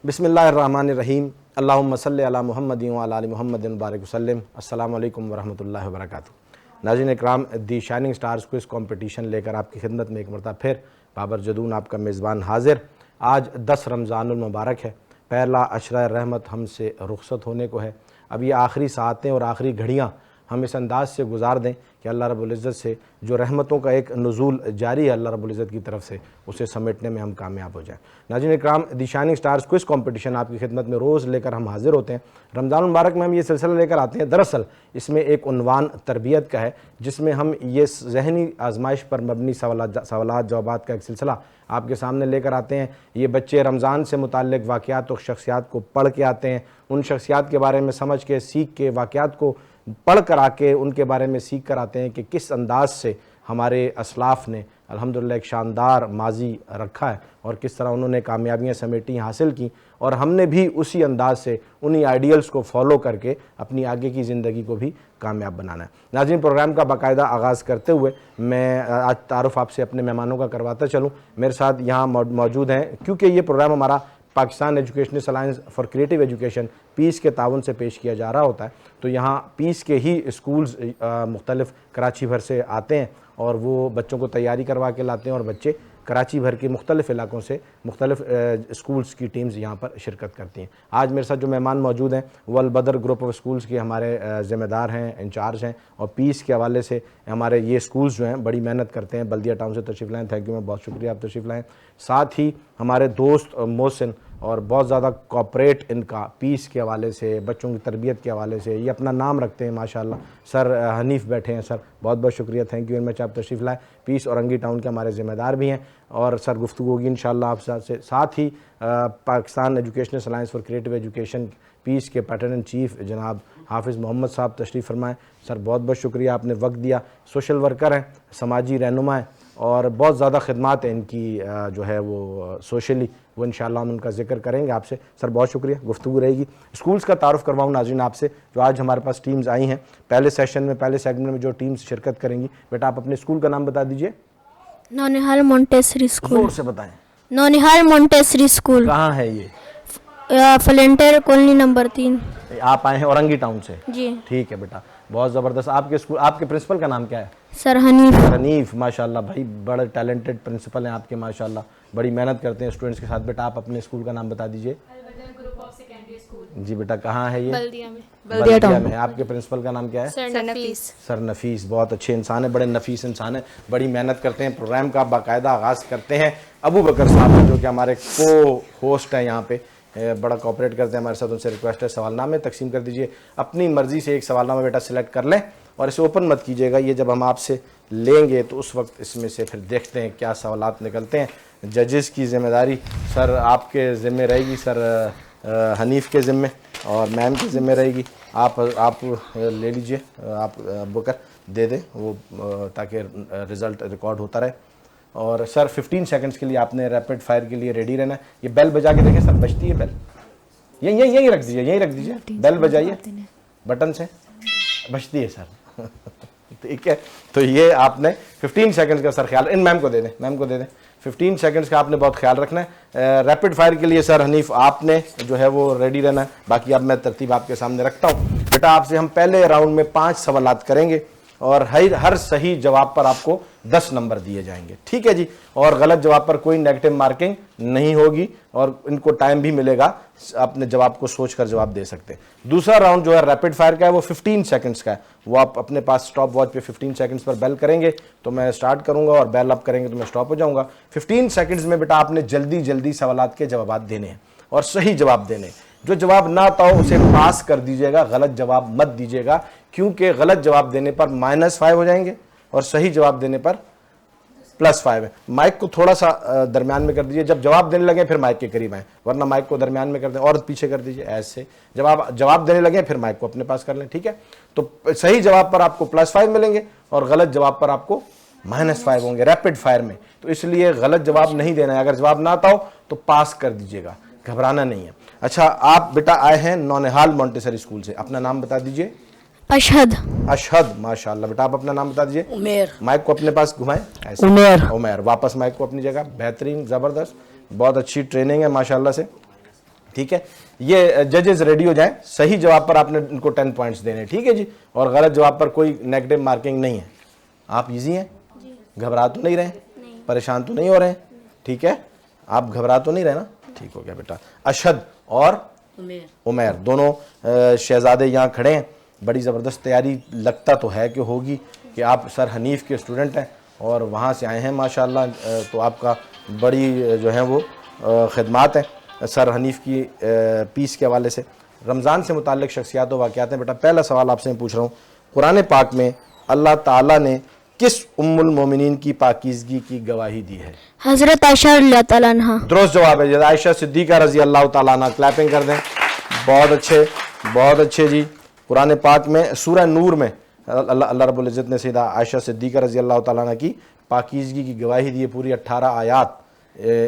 بسم اللہ الرحمن الرحیم، اللہم صلی علی محمد وعلی آل محمد بارک وسلم۔ السلام علیکم ورحمۃ اللہ وبرکاتہ۔ ناظرین اکرام، دی شائننگ سٹارز کوئز کمپٹیشن لے کر آپ کی خدمت میں ایک مرتبہ پھر بابر جدون آپ کا میزبان حاضر۔ آج 10 رمضان المبارک ہے، پہلا عشرہ رحمت ہم سے رخصت ہونے کو ہے۔ اب یہ آخری ساعتیں اور آخری گھڑیاں ہم اس انداز سے گزار دیں کہ اللہ رب العزت سے جو رحمتوں کا ایک نزول جاری ہے اللہ رب العزت کی طرف سے، اسے سمیٹنے میں ہم کامیاب ہو جائیں۔ ناظرین اکرام، دی شائننگ سٹارز کوئز کمپٹیشن آپ کی خدمت میں روز لے کر ہم حاضر ہوتے ہیں۔ رمضان المبارک میں ہم یہ سلسلہ لے کر آتے ہیں، دراصل اس میں ایک عنوان تربیت کا ہے، جس میں ہم یہ ذہنی آزمائش پر مبنی سوالات جوابات کا ایک سلسلہ آپ کے سامنے لے کر آتے ہیں۔ یہ بچے رمضان سے متعلق واقعات اور شخصیات کو پڑھ کے آتے ہیں، ان شخصیات کے بارے میں سمجھ کے سیکھ کے واقعات کو پڑھ کر آ کے ان کے بارے میں سیکھ کر آتے ہیں کہ کس انداز سے ہمارے اسلاف نے الحمدللہ ایک شاندار ماضی رکھا ہے اور کس طرح انہوں نے کامیابیاں سمیٹی حاصل کی، اور ہم نے بھی اسی انداز سے انہی آئیڈیلز کو فالو کر کے اپنی آگے کی زندگی کو بھی کامیاب بنانا ہے۔ ناظرین، پروگرام کا باقاعدہ آغاز کرتے ہوئے میں آج تعارف آپ سے اپنے مہمانوں کا کرواتا چلوں۔ میرے ساتھ یہاں موجود ہیں، کیونکہ یہ پروگرام ہمارا Pakistan Educational Alliance for Creative Education Peace کے تعاون سے پیش کیا جا رہا ہوتا ہے، تو یہاں پیس کے ہی اسکولز مختلف کراچی بھر سے آتے ہیں اور وہ بچوں کو تیاری کروا کے لاتے ہیں، اور بچے کراچی بھر کے مختلف علاقوں سے مختلف اسکولز کی ٹیمز یہاں پر شرکت کرتی ہیں۔ آج میرے ساتھ جو مہمان موجود ہیں وہ البدر گروپ آف اسکولز کے ہمارے ذمہ دار ہیں، انچارج ہیں، اور پیس کے حوالے سے ہمارے یہ اسکولز جو ہیں بڑی محنت کرتے ہیں۔ بلدیہ ٹاؤن سے تشریف لائیں، تھینک یو، میں بہت شکریہ آپ تشریف لائیں۔ ساتھ ہی ہمارے دوست محسن، اور بہت زیادہ کوآپریٹ ان کا پیس کے حوالے سے، بچوں کی تربیت کے حوالے سے، یہ اپنا نام رکھتے ہیں ماشاءاللہ۔ سر حنیف بیٹھے ہیں، سر بہت بہت شکریہ، تھینک یو ویری مچ، آپ تشریف لائیں۔ پیس اورنگی ٹاؤن کے ہمارے ذمہ دار بھی ہیں، اور سر گفتگو ہوگی انشاءاللہ آپ سے۔ ساتھ ہی Pakistan Educational Alliance for Creative Education Peace کے پیٹرن ان چیف جناب حافظ محمد صاحب تشریف فرمائیں۔ سر بہت بہت شکریہ، آپ نے وقت دیا۔ سوشل ورکر ہیں، سماجی رہنما ہیں، اور بہت زیادہ خدمات ہیں ان کی جو ہے وہ سوشلی، وہ انشاءاللہ ہم ان کا ذکر کریں گے آپ سے۔ سر بہت شکریہ، گفتگو رہے گی۔ اسکولز کا تعارف کرواؤں ناظرین آپ سے، جو آج ہمارے پاس ٹیمز آئی ہیں۔ پہلے سیشن میں، پہلے سیگمنٹ میں جو ٹیمز شرکت کریں گی، بیٹا آپ اپنے اسکول کا نام بتا دیجئے۔ نونہال مونٹیسری اسکول۔ زور سے بتائیں۔ نونہال مونٹیسری اسکول کہاں ہے یہ؟ فلنٹر کالونی نمبر 3۔ آپ آئے ہیں اورنگی ٹاؤن سے؟ جی ٹھیک ہے بیٹا، بہت زبردست۔ آپ کے اسکول، آپ کے پرنسپل کا نام کیا ہے؟ سر حنیف۔ حنیف، ماشاءاللہ بھائی، بڑے ٹیلنٹڈ پرنسپل ہیں آپ کے ماشاءاللہ، بڑی محنت کرتے ہیں اسٹوڈنٹس کے ساتھ۔ بیٹا آپ اپنے اسکول کا نام بتا دیجئے۔ جی بیٹا، کہاں ہے یہ؟ بلدیہ میں۔ بلدیہ میں۔ آپ کے پرنسپل کا نام کیا ہے؟ سر نفیس۔ سر نفیس، بہت اچھے انسان ہیں، بڑے نفیس انسان ہیں، بڑی محنت کرتے ہیں۔ پروگرام کا باقاعدہ آغاز کرتے ہیں ابو بکر صاحب، جو کہ ہمارے کو ہوسٹ ہیں یہاں پہ، بڑا کوآپریٹ کرتے ہیں ہمارے ساتھ۔ ان سے ریکویسٹ ہے سوال نامے تقسیم کر دیجئے، اپنی مرضی سے ایک سوال نامہ بیٹا سلیکٹ کر لیں، اور اسے اوپن مت کیجیے گا۔ یہ جب ہم آپ سے لیں گے تو اس وقت اس میں سے پھر دیکھتے ہیں کیا سوالات نکلتے ہیں۔ ججز کی ذمہ داری سر آپ کے ذمہ رہے گی، سر حنیف کے ذمہ، اور میم کے ذمہ رہے گی۔ آپ لے لیجئے، آپ بکر دے دیں وہ، تاکہ رزلٹ ریکارڈ ہوتا رہے۔ اور سر 15 سیکنڈز کے لیے آپ نے ریپڈ فائر کے لیے ریڈی رہنا ہے۔ یہ بیل بجا کے دیکھیں سر، بجتی ہے بیل، یہیں رکھ دیجئے، یہیں رکھ دیجئے، بیل بجائیے بٹن سے، بجتی ہے سر۔ ٹھیک ہے، تو یہ آپ نے 15 سیکنڈز کا سر خیال، ان میم کو دے دیں، میم کو دے دیں۔ 15 سیکنڈز کا آپ نے بہت خیال رکھنا ہے۔ ریپڈ فائر کے لیے سر حنیف آپ نے جو ہے وہ ریڈی رہنا ہے۔ باقی اب میں ترتیب آپ کے سامنے رکھتا ہوں۔ بیٹا آپ سے ہم پہلے راؤنڈ میں 5 سوالات کریں گے، اور ہر صحیح جواب پر آپ کو 10 نمبر دیے جائیں گے، ٹھیک ہے جی؟ اور غلط جواب پر کوئی نیگیٹو مارکنگ نہیں ہوگی، اور ان کو ٹائم بھی ملے گا، اپنے جواب کو سوچ کر جواب دے سکتے ہیں۔ دوسرا راؤنڈ جو ہے ریپڈ فائر کا ہے، وہ 15 سیکنڈز کا ہے۔ وہ آپ اپنے پاس سٹاپ واچ پہ 15 سیکنڈز پر بیل کریں گے تو میں سٹارٹ کروں گا، اور بیل اپ کریں گے تو میں سٹاپ ہو جاؤں گا۔ 15 سیکنڈز میں بیٹا آپ نے جلدی جلدی سوالات کے جوابات دینے ہیں، اور صحیح جواب دینے ہیں۔ جو جواب نہ آتا ہو اسے پاس کر دیجیے گا، غلط جواب مت دیجیے گا، کیونکہ غلط جواب دینے پر -5 ہو جائیں گے، اور صحیح جواب دینے پر +5 ہے۔ مائک کو تھوڑا سا درمیان میں کر دیجئے، جب جواب دینے لگیں پھر مائک کے قریب آئیں، ورنہ مائک کو درمیان میں کر دیں اور پیچھے کر دیجئے ایسے۔ جب آپ جواب دینے لگیں پھر مائک کو اپنے پاس کر لیں، ٹھیک ہے؟ تو صحیح جواب پر آپ کو +5 ملیں گے، اور غلط جواب پر آپ کو -5 ہوں گے ریپڈ فائر میں۔ تو اس لیے غلط جواب نہیں دینا ہے، اگر جواب نہ آتا ہو تو پاس کر دیجئے گا، گھبرانا نہیں ہے۔ اچھا، آپ بیٹا آئے ہیں نونہال مونٹیسری اسکول سے، اپنا نام بتا دیجئے۔ اشہد۔ اشہد، ماشاءاللہ بیٹا آپ اپنا نام بتا دیجئے۔ عمیر۔ مائک کو اپنے پاس گھمائیں ایسے۔ عمیر، واپس مائک کو اپنی جگہ، بہترین، زبردست، بہت اچھی ٹریننگ ہے ماشاءاللہ سے۔ ٹھیک ہے, یہ ججز ریڈی ہو جائیں, صحیح جواب پر آپ نے ان کو 10 پوائنٹس دینے, ٹھیک ہے جی, اور غلط جواب پر کوئی نیگیٹو مارکنگ نہیں ہے. آپ ایزی ہیں, گھبرا تو نہیں رہے, پریشان تو نہیں ہو رہے ہیں, ٹھیک ہے, آپ گھبرا تو نہیں رہے نا, ٹھیک ہو گیا بیٹا. اشہد اور عمیر دونوں شہزادے یہاں کھڑے ہیں, بڑی زبردست تیاری لگتا تو ہے کہ ہوگی, کہ آپ سر حنیف کے اسٹوڈنٹ ہیں اور وہاں سے آئے ہیں ماشاءاللہ, تو آپ کا بڑی جو ہیں وہ خدمات ہیں سر حنیف کی پیس کے حوالے سے. رمضان سے متعلق شخصیات و واقعات ہیں. بیٹا پہلا سوال آپ سے میں پوچھ رہا ہوں, قرآن پاک میں اللہ تعالیٰ نے کس ام المومنین کی پاکیزگی کی گواہی دی ہے؟ حضرت عائشہ رضی اللہ تعالیٰ عنہ. درست جواب ہے, عائشہ صدیقہ رضی اللہ تعالیٰ عنہ. کلیپنگ کر دیں, بہت اچھے, بہت اچھے جی. قرآن پاک میں سورہ نور میں اللہ رب العزت نے سیدہ عائشہ صدیقہ رضی اللہ تعالیٰ عنہ کی پاکیزگی کی گواہی دی ہے. پوری 18 آیات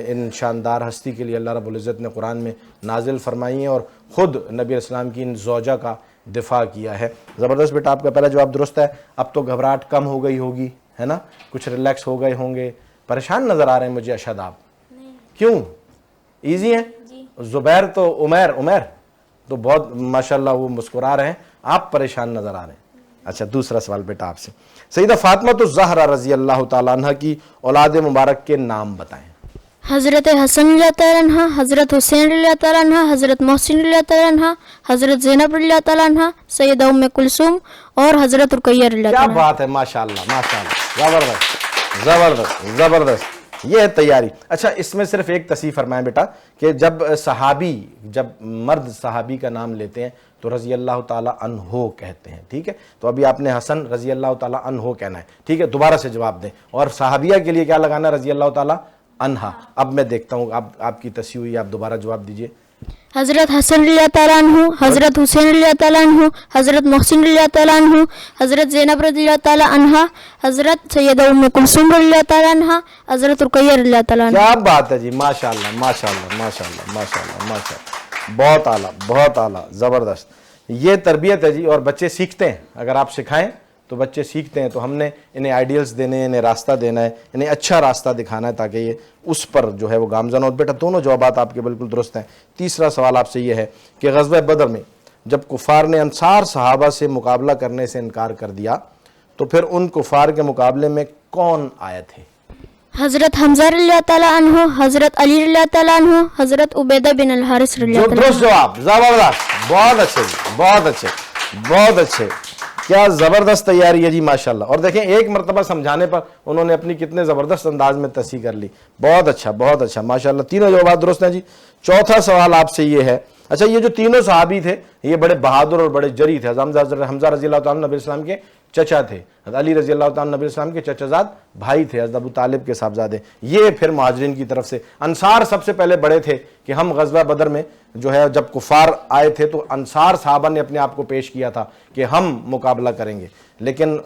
ان شاندار ہستی کے لیے اللہ رب العزت نے قرآن میں نازل فرمائی ہیں, اور خود نبی علیہ السلام کی ان زوجہ کا دفاع کیا ہے. زبردست بیٹا, آپ کا پہلا جواب درست ہے. اب تو گھبراہٹ کم ہو گئی ہوگی, ہے نا, کچھ ریلیکس ہو گئے ہوں گے. پریشان نظر آ رہے ہیں مجھے اشہد آپ, کیوں؟ ایزی ہیں. زبیر تو عمیر تو بہت ماشاءاللہ وہ مسکرا رہے ہیں, آپ پریشان نظر آ رہے ہیں. اچھا, دوسرا سوال بیٹا آپ سے, سیدہ فاطمہ الزہرا رضی اللہ تعالیٰ عنہ کی اولاد مبارک کے نام بتائیں. حضرت حسن رضی اللہ تعالیٰ عنہ, حضرت حسین رضی اللہ تعالیٰ عنہ, حضرت محسن رضی اللہ تعالیٰ عنہ, حضرت زینب رضی اللہ تعالیٰ عنہ, سیدہ ام کلثوم اور حضرت رقیہ رضی اللہ کیا تعالیٰ عنہ. بات ہے, ماشاءاللہ ماشاءاللہ, زبردست زبردست زبردست, یہ ہے تیاری. اچھا, اس میں صرف ایک تصحیح فرمائیں بیٹا کہ جب مرد صحابی کا نام لیتے ہیں تو رضی اللہ تعالیٰ عنہ کہتے ہیں, ٹھیک ہے. تو ابھی آپ نے حسن رضی اللہ تعالیٰ عنہ کہنا ہے, ٹھیک ہے, دوبارہ سے جواب دیں. اور صحابیہ کے لیے کیا لگانا ہے؟ رضی اللہ تعالیٰ عنہا. اب میں دیکھتا ہوں آپ کی تصحیح ہوئی, آپ دوبارہ جواب دیجئے. حضرت حسن رضی اللہ تعالیٰ عنہ, حضرت حسین رضی اللہ تعالیٰ عنہ, حضرت محسن رضی اللہ تعالیٰ عنہ, حضرت زینب رضی اللہ تعالیٰ عنہ, حضرت سیدہ ام کلثوم رضی اللہ تعالیٰ عنہ, حضرت رقیہ رضی اللہ تعالیٰ عنہ. کیا بات ہے جی, ماشاءاللہ ماشاءاللہ ماشاءاللہ ماشاءاللہ ماشاءاللہ, بہت اعلیٰ بہت اعلیٰ, زبردست. یہ تربیت ہے جی, اور بچے سیکھتے ہیں. اگر آپ سکھائیں تو بچے سیکھتے ہیں. تو ہم نے انہیں آئیڈیلز دینے ہیں, انہیں راستہ دینا ہے, انہیں اچھا راستہ دکھانا ہے تاکہ یہ اس پر جو ہے وہ گامزن ہو. بیٹا دونوں جوابات آپ کے بالکل درست ہیں. تیسرا سوال آپ سے یہ ہے کہ غزوہ بدر میں جب کفار نے انصار صحابہ سے مقابلہ کرنے سے انکار کر دیا تو پھر ان کفار کے مقابلے میں کون آئے تھے؟ حضرت حمزہ رضی اللہ تعالیٰ عنہ, حضرت علی رضی اللہ تعالیٰ عنہ, حضرت عبیدہ بن الحارث رضی اللہ تعالیٰ عنہ. درست جواب, زبردست, بہت اچھے جی, بہت اچھے بہت اچھے. کیا زبردست تیاری ہے جی ماشاءاللہ. اور دیکھیں ایک مرتبہ سمجھانے پر انہوں نے اپنی کتنے زبردست انداز میں تصحیح کر لی. بہت اچھا ماشاءاللہ, تینوں جوابات درست ہیں جی. چوتھا سوال آپ سے یہ ہے, اچھا یہ جو تینوں صحابی تھے یہ بڑے بہادر اور بڑے جری تھے. حضرت حمزہ رضی اللہ تعالیٰ نبی اسلام کے چچا تھے, حضرت علی رضی اللہ تعالیٰ نبی اسلام کے چچا زاد بھائی تھے, حضرت ابو طالب کے صاحبزادے. یہ پھر مہاجرین کی طرف سے انصار سب سے پہلے بڑے تھے کہ ہم غزوہ بدر میں جو ہے جب کفار آئے تھے تو انصار صحابہ نے اپنے آپ کو پیش کیا تھا کہ ہم مقابلہ کریں گے, لیکن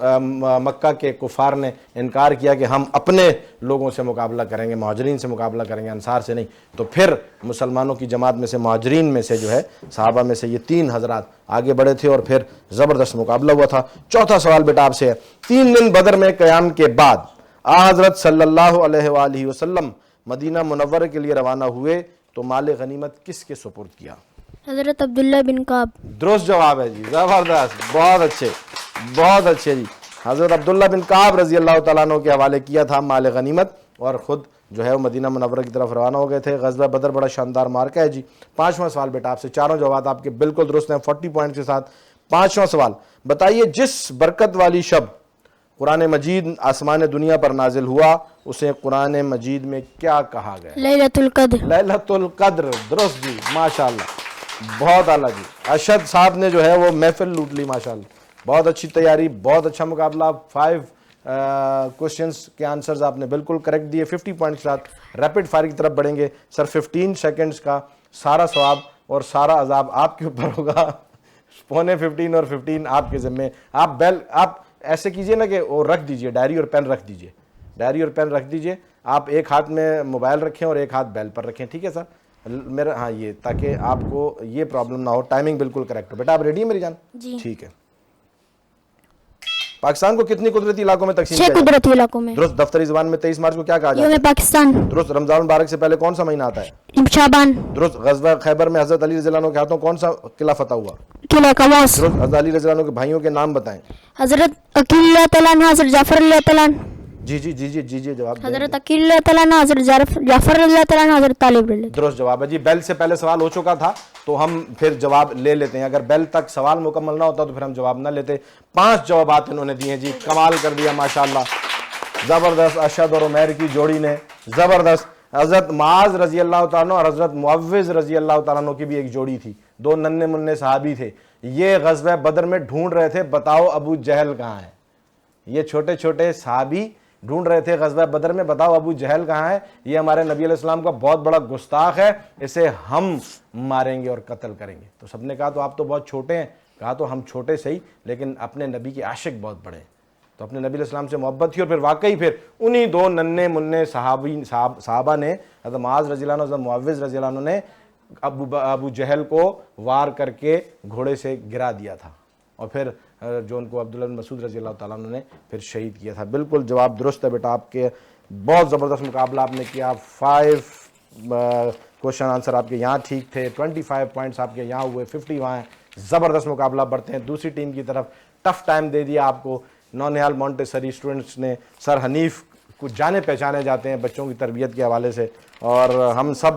مکہ کے کفار نے انکار کیا کہ ہم اپنے لوگوں سے مقابلہ کریں گے, مہاجرین سے مقابلہ کریں گے, انصار سے نہیں. تو پھر مسلمانوں کی جماعت میں سے, مہاجرین میں سے جو ہے صحابہ میں سے یہ 3 حضرات آگے بڑھے تھے اور پھر زبردست مقابلہ ہوا تھا. چوتھا سوال بیٹا آپ سے ہے, 3 دن بدر میں قیام کے بعد حضرت صلی اللہ علیہ وآلہ وسلم مدینہ منورہ کے لیے روانہ ہوئے تو مال غنیمت کس کے سپرد کیا؟ حضرت عبداللہ بن کعب. درست جواب ہے جی, زبردست, بہت اچھے جی. حضرت عبداللہ بن کعب رضی اللہ تعالیٰ عنہ کے حوالے کیا تھا مال غنیمت, اور خود جو ہے وہ مدینہ منورہ کی طرف روانہ ہو گئے تھے. غزوہ بدر بڑا شاندار مارکہ ہے جی. 5واں سوال بیٹا آپ سے, چاروں جوابات آپ کے بالکل درست ہیں 40 پوائنٹ کے ساتھ. 5واں سوال بتائیے, جس برکت والی شب قرآن مجید آسمان دنیا پر نازل ہوا اسے قرآن مجید میں کیا کہا گیا؟ لیلۃ القدر. لیلۃ القدر, درست جی, ماشاءاللہ, بہت اعلیٰ جی. ارشد صاحب نے جو ہے وہ محفل لوٹ لی ماشاءاللہ. بہت اچھی تیاری, بہت اچھا مقابلہ. 5 کوشچنس کے آنسرز آپ نے بالکل کریکٹ دیے. 50 پوائنٹ کے ساتھ ریپڈ فائر کی طرف بڑھیں گے. سر 15 سیکنڈز کا سارا ثواب اور سارا عذاب آپ کے اوپر ہوگا. 15 اور 15 آپ کے ذمے. آپ ایسے کیجئے نا کہ وہ رکھ دیجئے, ڈائری اور پین رکھ دیجئے. آپ ایک ہاتھ میں موبائل رکھیں اور ایک ہاتھ بیل پر رکھیں, ٹھیک ہے سر میرا, ہاں یہ, تاکہ آپ کو یہ پرابلم نہ ہو. ٹائمنگ بالکل کریکٹ ہو. بیٹا آپ ریڈی ہیں میری جان؟ جی. ٹھیک ہے. پاکستان کو کتنی قدرتی علاقوں میں تقسیم 6 کیا جاتا قدرتی علاقوں میں. ہے؟ درست. دفتری زبان میں 23 مارچ کو کیا کہا جاتا یوم ہے؟ پاکستان. درست. رمضان مبارک سے پہلے کون سا مہینہ آتا ہے؟ شعبان. درست. غزوہ خیبر میں حضرت علی رضی اللہ عنہ کے ہاتھوں کون سا قلعہ فتح ہوا؟ قلعہ قواس. درست. حضرت علی رضی اللہ عنہ کے بھائیوں کے نام بتائیں. حضرت عقیل اللہ تعالیٰ عنہ, حضرت جعفر اللہ تعالیٰ عنہ. جی جی جی جی جی جی جواب دیں. حضرت عقیل اللہ تعالیٰ عنہ, حضرت جعفر اللہ تعالیٰ عنہ, حضرت طالب اللہ. درست جواب ہے جی. بیل سے پہلے سوال ہو چکا تھا تو ہم پھر جواب لے لیتے ہیں. اگر بیل تک سوال مکمل نہ ہوتا تو پھر ہم جواب نہ لیتے. 5 جوابات انہوں نے دیے ہیں جی. کمال کر دیا ماشاءاللہ. زبردست. اشد اور عمیر کی جوڑی نے زبردست. حضرت معاذ رضی اللہ تعالیٰ عنہ اور حضرت معوذ رضی اللہ تعالیٰ عنہ کی بھی ایک جوڑی تھی. 2 ننھے منھے صحابی تھے. یہ غزوہ بدر میں ڈھونڈ رہے تھے بتاؤ ابو جہل کہاں ہے. یہ چھوٹے چھوٹے صحابی ڈھونڈ رہے تھے غزوہ بدر میں بتاؤ ابو جہل کہاں ہے. یہ ہمارے نبی علیہ السلام کا بہت بڑا گستاخ ہے, اسے ہم ماریں گے اور قتل کریں گے. تو سب نے کہا تو آپ تو بہت چھوٹے ہیں. کہا تو ہم چھوٹے صحیح لیکن اپنے نبی کے عاشق بہت بڑے ہیں. تو اپنے نبی علیہ السلام سے محبت تھی اور پھر واقعی پھر انہی 2 ننھے منھے صحابہ نے حضرت معاذ رضی اللہ عنہ, حضرت معوذ رضی اللہ عنہ نے ابو جہل کو وار کر کے گھوڑے سے گرا دیا تھا اور پھر جو ان کو عبداللہ بن مسعود رضی اللہ تعالیٰ عنہ نے پھر شہید کیا تھا. بالکل جواب درست ہے بیٹا. آپ کے بہت زبردست مقابلہ آپ نے کیا. 5 کوشچن آنسر آپ کے یہاں ٹھیک تھے. 25 پوائنٹس آپ کے یہاں ہوئے, 50 وہاں ہیں. زبردست مقابلہ. بڑھتے ہیں دوسری ٹیم کی طرف. ٹف ٹائم دے دیا آپ کو. نونہال مونٹیسری اسٹوڈنٹس نے. سر حنیف کچھ جانے پہچانے جاتے ہیں بچوں کی تربیت کے حوالے سے اور ہم سب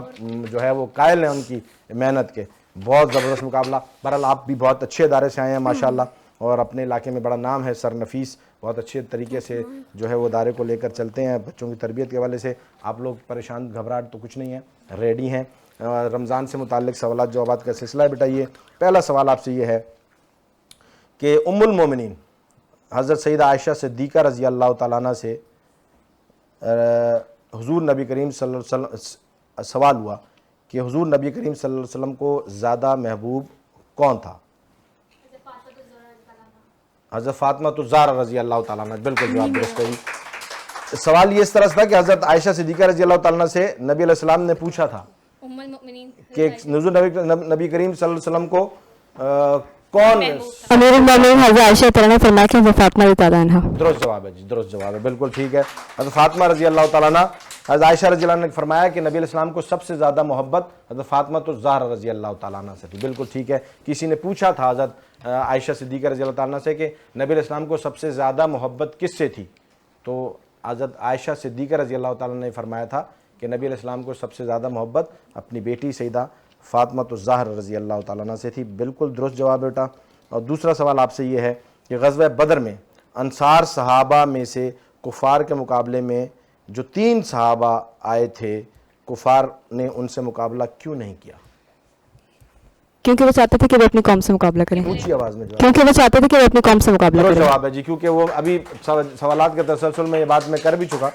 جو ہے وہ قائل ہیں ان کی محنت کے. بہت زبردست مقابلہ. بہرحال آپ بھی بہت اچھے ادارے سے آئے ہیں ماشاءاللہ اور اپنے علاقے میں بڑا نام ہے. سر نفیس بہت اچھے طریقے سے جو ہے وہ ادارے کو لے کر چلتے ہیں بچوں کی تربیت کے حوالے سے. آپ لوگ پریشان گھبراہٹ تو کچھ نہیں ہے, ریڈی ہیں. رمضان سے متعلق سوالات جوابات کا سلسلہ ہے بیٹا. یہ پہلا سوال آپ سے یہ ہے کہ ام المومنین حضرت سیدہ عائشہ صدیقہ رضی اللہ تعالیٰ عنہ سے حضور نبی کریم صلی اللہ علیہ وسلم سوال ہوا کہ حضور نبی کریم صلی اللہ علیہ وسلم کو زیادہ محبوب کون تھا؟ حضرت فاطمہ الزہرا رضی اللہ تعالیٰ عنہ. بالکل جواب درست ہے جی. سوال یہ اس طرح سے تھا کہ حضرت عائشہ صدیقہ رضی اللہ تعالیٰ عنہ سے نبی علیہ السلام نے پوچھا تھا کہ حضور نبی کریم صلی اللہ علیہ وسلم کو کون. امیر المومنین حضرت عائشہ تعالیٰ نے فرمایا کہ حضرت فاطمہ رضی اللہ عنہا. درست جواب ہے جی. درست جواب ہے. بالکل ٹھیک ہے. حضرت فاطمہ رضی اللہ تعالیٰ عنہ. حضرت عائشہ رضی اللہ عنہ نے فرمایا کہ نبی علیہ السلام کو سب سے زیادہ محبت حضرت فاطمہ الزہرا رضی اللہ تعالیٰ عنہ سے تھی. بالکل ٹھیک ہے. کسی نے پوچھا تھا حضرت عائشہ صدیقہ رضی اللہ تعالیٰ عنہ سے کہ نبی علیہ السلام کو سب سے زیادہ محبت کس سے تھی؟ تو حضرت عائشہ صدیقہ رضی اللہ تعالیٰ عنہ نے فرمایا تھا کہ نبی علیہ السلام کو سب سے زیادہ محبت اپنی بیٹی سیدہ فاطمہ الزہرا رضی اللہ تعالیٰ عنہ سے تھی. بالکل درست جواب بیٹا. اور دوسرا سوال آپ سے یہ ہے کہ غزوہ بدر میں انصار صحابہ میں سے کفار کے مقابلے میں جو 3 صحابہ آئے تھے کفار نے ان سے مقابلہ کیوں نہیں کیا؟ کیونکہ وہ چاہتے تھے کہ وہ اپنی قوم سے مقابلہ کریں. اونچی آواز میں جواب. کیونکہ وہ چاہتے تھے کہ وہ اپنی قوم سے مقابلہ درست کریں. جواب ہے جی. کیونکہ وہ ابھی سوالات کے تسلسل میں یہ بات میں کر بھی چکا.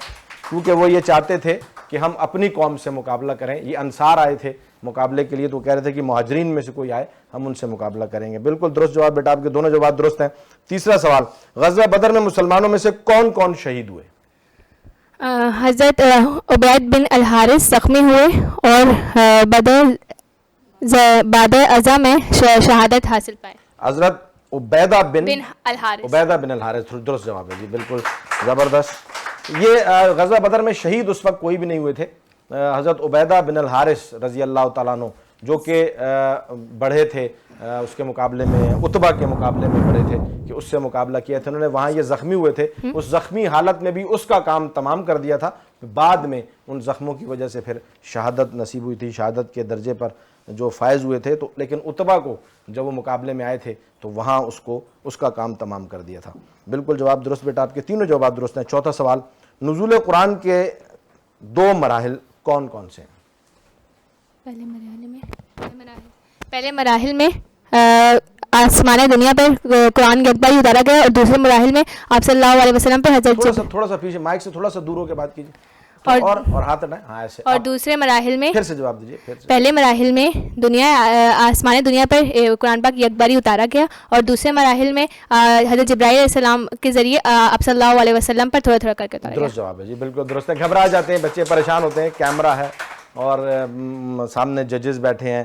کیونکہ وہ یہ چاہتے تھے کہ ہم اپنی قوم سے مقابلہ کریں. یہ انصار آئے تھے مقابلے کے لیے تو کہہ رہے تھے کہ مہاجرین میں سے کوئی آئے ہم ان سے مقابلہ کریں گے. بالکل درست جواب بیٹا. آپ کے دونوں جواب درست ہیں. تیسرا سوال, غزوہ بدر میں مسلمانوں میں سے کون کون شہید ہوئے؟ حضرت عبید بن الحارث زخمی ہوئے اور بعد ازا میں شہادت حاصل پائے. حضرت عبیدہ بن الحارث. الحارث. درست جواب ہے جی. بالکل زبردست. یہ غزوہ بدر میں شہید اس وقت کوئی بھی نہیں ہوئے تھے. حضرت عبیدہ بن الحارث رضی اللہ تعالیٰ عنہ جو کہ بڑھے تھے اس کے مقابلے میں عتبہ کے مقابلے میں بڑھے تھے کہ اس سے مقابلہ کیا تھا. انہوں نے وہاں یہ زخمی ہوئے تھے. اس زخمی حالت میں بھی اس کا کام تمام کر دیا تھا. بعد میں ان زخموں کی وجہ سے پھر شہادت نصیب ہوئی تھی. شہادت کے درجے پر جو فائز ہوئے تھے. تو لیکن عتبہ کو جب وہ مقابلے میں آئے تھے تو وہاں اس کا کام تمام کر دیا تھا. بالکل جواب درست بیٹا. آپ کے تینوں جواب درست ہیں. چوتھا سوال, نزول قرآن کے 2 مراحل کون کون سے ہیں؟ پہلے مراحل میں آسمان دنیا پر قرآن کی اکباری اتارا گیا اور دوسرے مراحل میں آپ صلی اللہ علیہ وسلم پر حضرت تھوڑا سا پیچھے مائک سے تھوڑا سا دور ہو کے بات کیجیے اور ہاتھ ہٹائیں. ہاں ایسے. اور دوسرے مراحل میں پھر سے جواب دیجیے. پھر سے. پہلے مراحل میں آسمان دنیا پر قرآن پاک کی اکباری اتارا گیا اور دوسرے مراحل میں حضرت جبرائیل علیہ السلام کے ذریعے آپ صلی اللہ علیہ وسلم پر تھوڑا تھوڑا کر کے اتارا گیا. درست جواب ہے جی. بالکل درست ہے. گھبرا جاتے ہیں بچے, پریشان ہوتے ہیں. کیمرہ ہے اور سامنے ججز بیٹھے ہیں,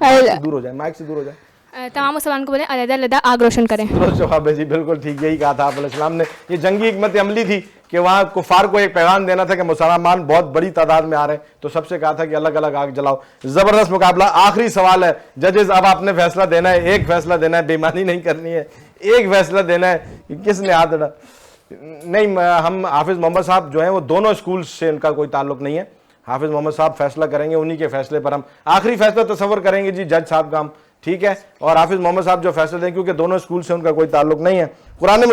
دور ہو جائے، مائک سے دور ہو جائے. تمام مسلمان کو بولیں علیحدہ علیحدہ آگ روشن کریں. درست جواب ہے جی، بالکل ٹھیک، یہی کہا تھا آپ علیہ السلام نے. یہ جنگی حکمت عملی تھی کہ وہاں کفار کو ایک پیغام دینا تھا کہ مسلمان بہت بڑی تعداد میں آ رہے ہیں، تو سب سے کہا تھا کہ الگ الگ آگ جلاؤ. زبردست مقابلہ. آخری سوال ہے ججز، اب آپ نے فیصلہ دینا ہے، ایک فیصلہ دینا ہے، بے ایمانی نہیں کرنی ہے، ایک فیصلہ دینا ہے. کس نے ہاتھ اڑا؟ نہیں، ہم حافظ محمد صاحب جو ہیں وہ دونوں اسکول سے ان کا کوئی تعلق نہیں ہے. حافظ محمد صاحب فیصلہ کریں گے، انہی کے فیصلے پر ہم آخری فیصلہ تصور کریں گے جی جج صاحب کا ہم، ٹھیک ہے. اور حافظ محمد صاحب جو فیصلے دیں، کیونکہ دونوں اسکول سے ان کا کوئی تعلق نہیں ہے. قرآن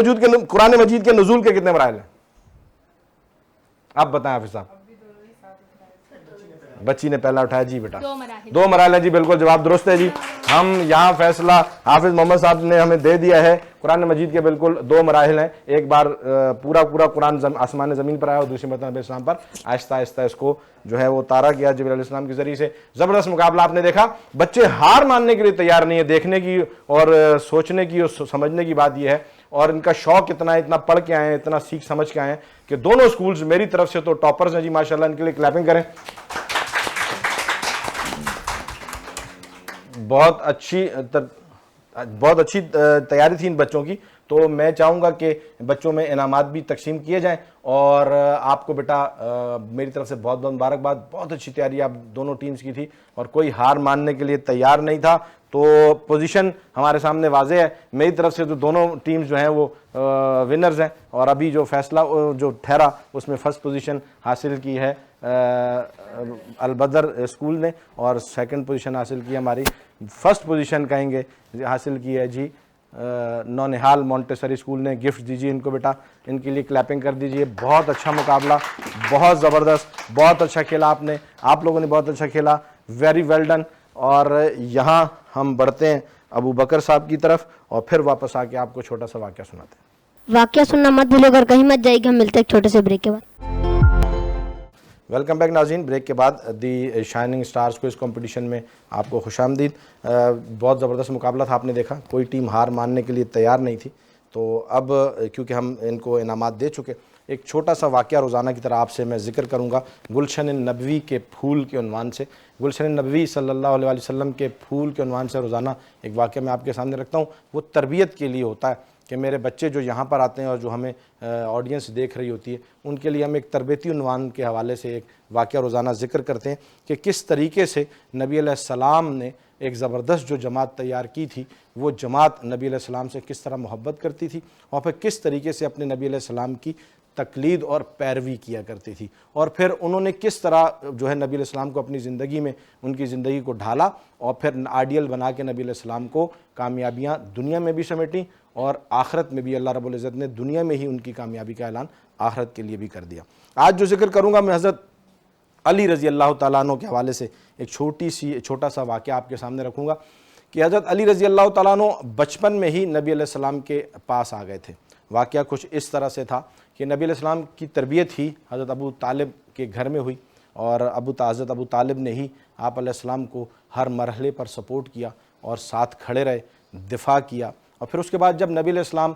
مجید کے نزول کے کتنے مراحل ہیں آپ بتائیں حافظ صاحب؟ بچی نے پہلا اٹھایا جی بیٹا. 2 مراحل ہیں جی، بالکل جواب درست ہے جی. ہم یہاں فیصلہ حافظ محمد صاحب نے ہمیں دے دیا ہے. قرآن مجید کے بالکل 2 مراحل ہیں. ایک بار پورا قرآن آسمان زمین پر آیا اور دوسری مرتبہ نبی السلام پر آہستہ آہستہ اس کو جو ہے وہ اتارا گیا جبرائیل علیہ السلام کے ذریعے سے. زبردست مقابلہ آپ نے دیکھا. بچے ہار ماننے کے لیے تیار نہیں ہے. دیکھنے کی اور سوچنے کی اور سمجھنے کی بات یہ ہے، اور ان کا شوق اتنا ہے، اتنا پڑھ کے آئے ہیں، اتنا سیکھ سمجھ کے آئے ہیں کہ دونوں اسکولز میری طرف سے تو ٹاپرز ہیں جی ماشاءاللہ. ان کے لیے کلیپنگ کریں. بہت اچھی تیاری تھی ان بچوں کی. تو میں چاہوں گا کہ بچوں میں انعامات بھی تقسیم کیے جائیں. اور آپ کو بیٹا میری طرف سے بہت بہت مبارکباد. بہت اچھی تیاری آپ دونوں ٹیمز کی تھی اور کوئی ہار ماننے کے لیے تیار نہیں تھا. تو پوزیشن ہمارے سامنے واضح ہے. میری طرف سے تو دونوں ٹیمز جو ہیں وہ ونرز ہیں، اور ابھی جو فیصلہ جو ٹھہرا اس میں فرسٹ پوزیشن حاصل کی ہے البدر اسکول نے، اور سیکنڈ پوزیشن حاصل کی ہماری فرسٹ پوزیشن کہیں گے حاصل کی ہے جی نونہال مونٹیسری اسکول نے. گفٹ دیجیے ان کو بیٹا، ان کے لیے کلیپنگ کر دیجیے. بہت اچھا مقابلہ، بہت زبردست، بہت اچھا کھیلا آپ نے، آپ لوگوں نے بہت اچھا کھیلا. Very well done. اور یہاں ہم بڑھتے ہیں ابو بکر صاحب کی طرف اور پھر واپس آ کے آپ کو چھوٹا سا واقعہ سناتے ہیں. واقعہ سننا مت بھولو گا، کہیں مت جائے گا. ہم ملتے ہیں ایک چھوٹے سے بریک کے بعد. ویلکم بیک ناظرین. بریک کے بعد دی شائننگ سٹارز کو اس کمپٹیشن میں آپ کو خوش آمدید. بہت زبردست مقابلہ تھا، آپ نے دیکھا کوئی ٹیم ہار ماننے کے لیے تیار نہیں تھی. تو اب کیونکہ ہم ان کو انعامات دے چکے، ایک چھوٹا سا واقعہ روزانہ کی طرح آپ سے میں ذکر کروں گا. گلشن نبوی کے پھول کے عنوان سے، گلشن نبوی صلی اللہ علیہ وسلم کے پھول کے عنوان سے روزانہ ایک واقعہ میں آپ کے سامنے رکھتا ہوں. وہ تربیت کے لیے ہوتا ہے کہ میرے بچے جو یہاں پر آتے ہیں اور جو ہمیں آڈینس دیکھ رہی ہوتی ہے، ان کے لیے ہم ایک تربیتی عنوان کے حوالے سے ایک واقعہ روزانہ ذکر کرتے ہیں کہ کس طریقے سے نبی علیہ السلام نے ایک زبردست جو جماعت تیار کی تھی، وہ جماعت نبی علیہ السلام سے کس طرح محبت کرتی تھی اور پھر کس طریقے سے اپنے نبی علیہ السلام کی تقلید اور پیروی کیا کرتی تھی، اور پھر انہوں نے کس طرح جو ہے نبی علیہ السلام کو اپنی زندگی میں ان کی زندگی کو ڈھالا اور پھر آئیڈیل بنا کے نبی علیہ السلام کو کامیابیاں دنیا میں بھی سمیٹیں اور آخرت میں بھی. اللہ رب العزت نے دنیا میں ہی ان کی کامیابی کا اعلان آخرت کے لیے بھی کر دیا. آج جو ذکر کروں گا میں حضرت علی رضی اللہ تعالیٰ عنہ کے حوالے سے ایک چھوٹا سا واقعہ آپ کے سامنے رکھوں گا کہ حضرت علی رضی اللہ تعالیٰ عنہ بچپن میں ہی نبی علیہ السلام کے پاس آ گئے تھے. واقعہ کچھ اس طرح سے تھا کہ نبی علیہ السلام کی تربیت ہی حضرت ابو طالب کے گھر میں ہوئی، اور حضرت ابو طالب نے ہی آپ علیہ السلام کو ہر مرحلے پر سپورٹ کیا اور ساتھ کھڑے رہے، دفاع کیا. اور پھر اس کے بعد جب نبی علیہ السلام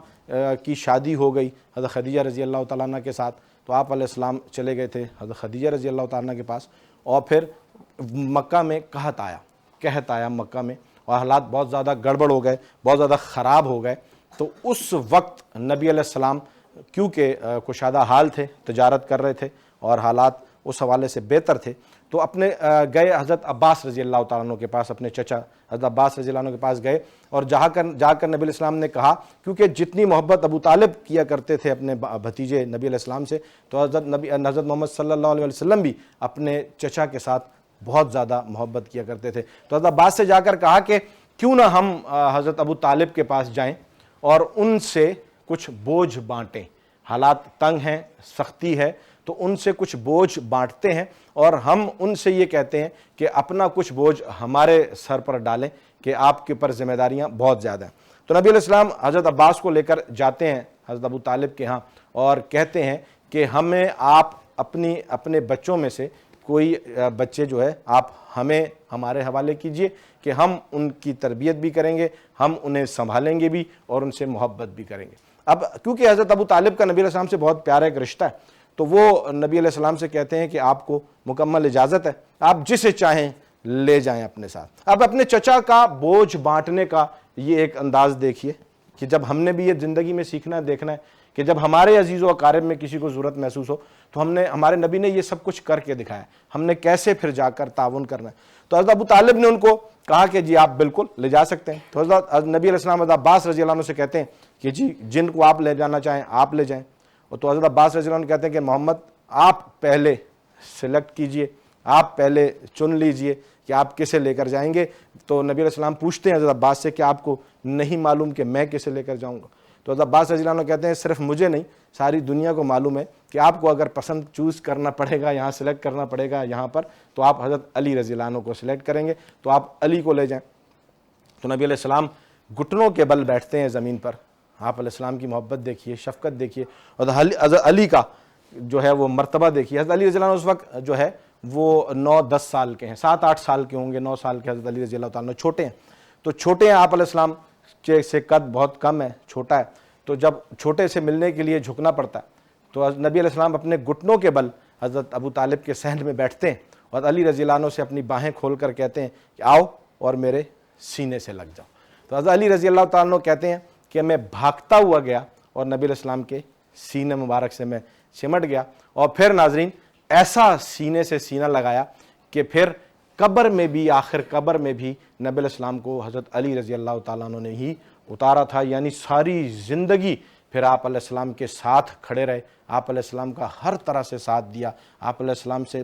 کی شادی ہو گئی حضرت خدیجہ رضی اللہ تعالیٰ عنہ کے ساتھ، تو آپ علیہ السلام چلے گئے تھے حضرت خدیجہ رضی اللہ تعالیٰ عنہ کے پاس. اور پھر مکہ میں قحط آیا مکہ میں، اور حالات بہت زیادہ گڑبڑ ہو گئے، بہت زیادہ خراب ہو گئے. تو اس وقت نبی علیہ السلام کیونکہ کشادہ حال تھے، تجارت کر رہے تھے اور حالات اس حوالے سے بہتر تھے، تو اپنے گئے حضرت عباس رضی اللہ تعالیٰ عنہ کے پاس، اپنے چچا حضرت عباس رضی اللہ عنہ کے پاس گئے. اور جا کر نبی علیہ السلام نے کہا، کیونکہ جتنی محبت ابو طالب کیا کرتے تھے اپنے بھتیجے نبی علیہ السلام سے، تو حضرت محمد صلی اللہ علیہ وسلم بھی اپنے چچا کے ساتھ بہت زیادہ محبت کیا کرتے تھے. تو حضرت عباس سے جا کر کہا کہ کیوں نہ ہم حضرت ابو طالب کے پاس جائیں اور ان سے کچھ بوجھ بانٹیں. حالات تنگ ہیں، سختی ہے، تو ان سے کچھ بوجھ بانٹتے ہیں اور ہم ان سے یہ کہتے ہیں کہ اپنا کچھ بوجھ ہمارے سر پر ڈالیں کہ آپ کے پر ذمہ داریاں بہت زیادہ ہیں. تو نبی علیہ السلام حضرت عباس کو لے کر جاتے ہیں حضرت ابو طالب کے ہاں اور کہتے ہیں کہ ہمیں آپ اپنے بچوں میں سے کوئی بچے جو ہے آپ ہمیں ہمارے حوالے کیجئے کہ ہم ان کی تربیت بھی کریں گے، ہم انہیں سنبھالیں گے بھی اور ان سے محبت بھی کریں گے. اب کیونکہ حضرت ابو طالب کا نبی علیہ السلام سے بہت پیارا ایک رشتہ ہے، تو وہ نبی علیہ السلام سے کہتے ہیں کہ آپ کو مکمل اجازت ہے، آپ جسے چاہیں لے جائیں اپنے ساتھ۔ اب اپنے چچا کا بوجھ بانٹنے کا یہ ایک انداز دیکھیے کہ جب ہم نے بھی یہ زندگی میں سیکھنا ہے، دیکھنا ہے کہ جب ہمارے عزیز و اقارب میں کسی کو ضرورت محسوس ہو تو ہمارے نبی نے یہ سب کچھ کر کے دکھایا، ہم نے کیسے پھر جا کر تعاون کرنا ہے۔ تو حضرت ابو طالب نے ان کو کہا کہ جی آپ بالکل لے جا سکتے ہیں۔ تو حضرت نبی علیہ السلام حضرت عباس رضی اللہ عنہ سے کہتے ہیں کہ جی جن کو آپ لے جانا چاہیں آپ لے جائیں۔ اور تو حضرت عباس رضی اللہ عنہ کہتے ہیں کہ محمد آپ پہلے سلیکٹ کیجئے، آپ پہلے چن لیجئے کہ آپ کسے لے کر جائیں گے۔ تو نبی علیہ السلام پوچھتے ہیں حضرت عباس سے کہ آپ کو نہیں معلوم کہ میں کسے لے کر جاؤں گا؟ تو حضرت عباس رضی اللہ عنہ کہتے ہیں صرف مجھے نہیں ساری دنیا کو معلوم ہے کہ آپ کو اگر پسند چوز کرنا پڑے گا، یہاں سلیکٹ کرنا پڑے گا یہاں پر، تو آپ حضرت علی رضی اللہ عنہ کو سلیکٹ کریں گے، تو آپ علی کو لے جائیں۔ تو نبی علیہ السلام گھٹنوں کے بل بیٹھتے ہیں زمین پر۔ آپ علیہ السلام کی محبت دیکھیے، شفقت دیکھیے، اور حضرت علی کا جو ہے وہ مرتبہ دیکھیے۔ حضرت علی رضی اللہ عنہ اس وقت جو ہے وہ 9-10 سال کے ہیں، 7-8 سال کے ہوں گے، 9 سال کے حضرت علی رضی اللہ تعالیٰ چھوٹے ہیں۔ تو چھوٹے ہیں آپ علیہ السلام سے قد بہت کم ہے، چھوٹا ہے، تو جب چھوٹے سے ملنے کے لیے جھکنا پڑتا ہے تو نبی علیہ السلام اپنے گھٹنوں کے بل حضرت ابو طالب کے صحن میں بیٹھتے ہیں اور علی رضی اللہ عنہ سے اپنی باہیں کھول کر کہتے ہیں کہ آؤ اور میرے سینے سے لگ جاؤ۔ تو حضرت علی رضی اللہ تعالیٰ عنہ کہتے ہیں کہ میں بھاگتا ہوا گیا اور نبی علیہ السلام کے سینے مبارک سے میں چمٹ گیا، اور پھر ناظرین ایسا سینے سے سینہ لگایا کہ پھر قبر میں بھی، آخر قبر میں بھی نبی علیہ السلام کو حضرت علی رضی اللہ تعالیٰ عنہ نے ہی اتارا تھا، یعنی ساری زندگی پھر آپ علیہ السلام کے ساتھ کھڑے رہے، آپ علیہ السلام کا ہر طرح سے ساتھ دیا، آپ علیہ السلام سے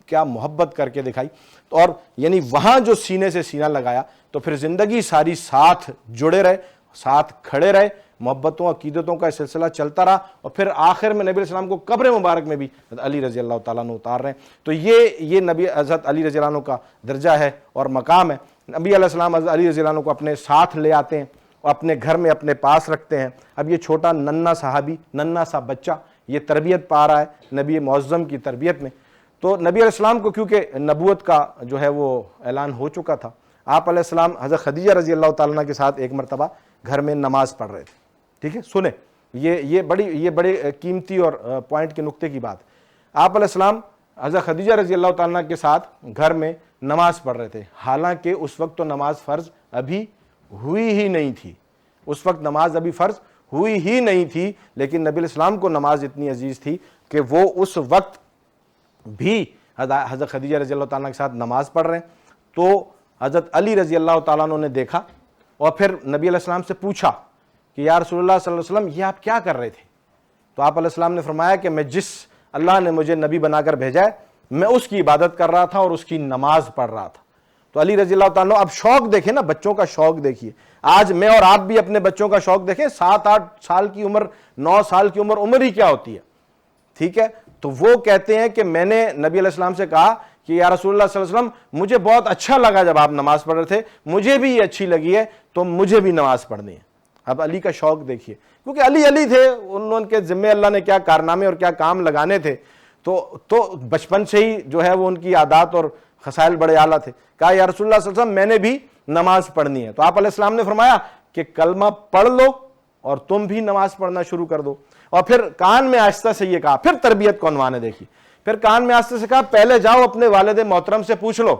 کیا محبت کر کے دکھائی، اور یعنی وہاں جو سینے سے سینہ لگایا تو پھر زندگی ساری ساتھ جڑے رہے، ساتھ کھڑے رہے، محبتوں عقیدتوں کا سلسلہ چلتا رہا، اور پھر آخر میں نبی علیہ السلام کو قبر مبارک میں بھی علی رضی اللہ تعالیٰ عنہ اتار رہے ہیں۔ تو یہ نبی حضرت علی رضی اللہ عنہ کا درجہ ہے اور مقام ہے۔ نبی علیہ السلام حضرت علی رضی اللہ عنہ کو اپنے ساتھ لے آتے ہیں اور اپنے گھر میں اپنے پاس رکھتے ہیں۔ اب یہ چھوٹا ننھا صحابی، ننھا سا بچہ، یہ تربیت پا رہا ہے نبی معظم کی تربیت میں۔ تو نبی علیہ السلام کو کیونکہ نبوت کا جو ہے وہ اعلان ہو چکا تھا، آپ علیہ السلام حضرت خدیجہ رضی اللہ تعالیٰ عنہ کے ساتھ ایک مرتبہ گھر میں نماز پڑھ رہے تھے۔ ٹھیک ہے، سنیں، یہ بڑی قیمتی اور پوائنٹ کے نقطے کی بات۔ آپ علیہ السلام حضرت خدیجہ رضی اللہ تعالیٰ عنہ کے ساتھ گھر میں نماز پڑھ رہے تھے، حالانکہ اس وقت تو نماز فرض ابھی ہوئی ہی نہیں تھی، اس وقت نماز ابھی فرض ہوئی ہی نہیں تھی، لیکن نبی علیہ السلام کو نماز اتنی عزیز تھی کہ وہ اس وقت بھی حضرت خدیجہ رضی اللہ تعالیٰ کے ساتھ نماز پڑھ رہے ہیں۔ تو حضرت علی رضی اللہ تعالیٰ عنہ نے دیکھا اور پھر نبی علیہ السلام سے پوچھا کہ یا رسول اللہ صلی اللہ علیہ وسلم یہ آپ کیا کر رہے تھے؟ تو آپ علیہ السلام نے فرمایا کہ میں جس اللہ نے مجھے نبی بنا کر بھیجا ہے میں اس کی عبادت کر رہا تھا اور اس کی نماز پڑھ رہا تھا۔ تو علی رضی اللہ تعالیٰ عنہ، اب شوق دیکھیں نا، بچوں کا شوق دیکھیے۔ آج میں اور آپ بھی اپنے بچوں کا شوق دیکھیں، 7-8 سال کی عمر، 9 سال کی عمر ہی کیا ہوتی ہے؟ ٹھیک ہے، تو وہ کہتے ہیں کہ میں نے نبی علیہ السلام سے کہا کہ یا رسول اللہ صلی اللہ علیہ وسلم مجھے بہت اچھا لگا جب آپ نماز پڑھ رہے تھے، مجھے بھی یہ اچھی لگی ہے تو مجھے بھی نماز پڑھنی ہے۔ اب علی کا شوق دیکھیے، کیونکہ علی تھے، ان کے ذمے اللہ نے کیا کارنامے اور کیا کام لگانے تھے، تو بچپن سے ہی جو ہے وہ ان کی عادات اور خصائل بڑے اعلیٰ تھے۔ کہا یا رسول اللہ صلی اللہ علیہ وسلم میں نے بھی نماز پڑھنی ہے۔ تو آپ علیہ السلام نے فرمایا کہ کلمہ پڑھ لو اور تم بھی نماز پڑھنا شروع کر دو، اور پھر کان میں آہستہ سے یہ کہا، پھر تربیت کو عنوان ہے دیکھیے، پھر کان میں آہستہ سے کہا پہلے جاؤ اپنے والد محترم سے پوچھ لو